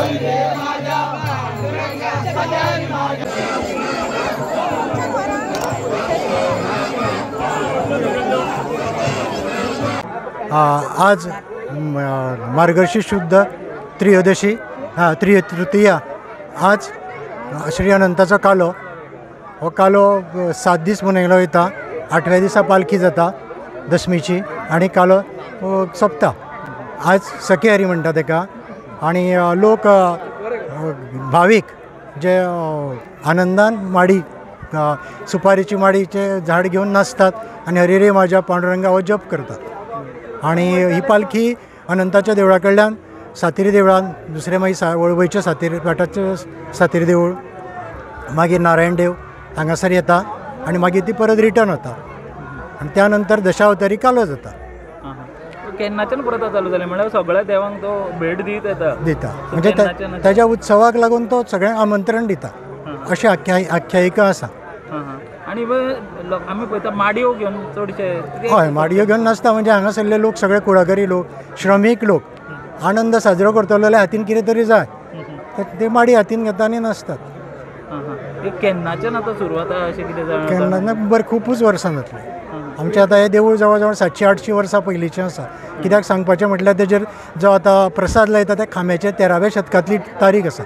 आज मार्गशीर्ष शुद्ध त्रयोदशी तृतीया आज श्री अनंताचो कालो हो कालो 7 दीस मनयलो वयता 8व्या दिसा पालखी जाता दशमीची आनी कालो सोंपता आज सकेहरी म्हणटा ताका आनी लोक भावीक जे आनंदान माडी सुपारीची माडीचे झाड घेवन नाचतात आनी हरी रे माझ्या पांडुरंगा हो जप करतात आनी ही पालखी अनंताच्या देवळा कडल्यान सातेरी देवळान दुसरे मागीर वळवयच्या सातेरी घाटाचें सातेरी देवूळ मागीर नारायण देव हांगासर येता आनी मागीर ती परत रिटर्न वता आनी त्या नंतर दशावतारी कालो जाता. केन्नाच्यान प्रथा चालू जाली म्हळ्यार सगळ्या देवांक तो भेट दिता म्हणजे ताच्या उत्सवाक लागून तो सगळ्यांक आमंत्रण दिता अशी आख्यायिका आसा. आनी आमी पळयता माडयो घेवन चडशे हय माडयो घेवन नाचता म्हणजे हांगासरले लोक सगळे कुळागरी लोक श्रमीक लोक आनंद साजरो करतलो जाल्यार हातीन कितें तरी जाय ते माडी हातीन घेता आनी नाचतात. केन्नाच्यान आतां सुरवात अशें कितें केन्ना बरें खूबच वर्सां जातली. आमचें आतां हें देवूळ जवळ जवळ 700-800 वर्सां पयलींचें आसा. कित्याक सांगपाचें म्हटल्यार तेजेर जो आतां प्रसाद लायता त्या खांब्याचे 13व्या शतकांतली तारीख आसा.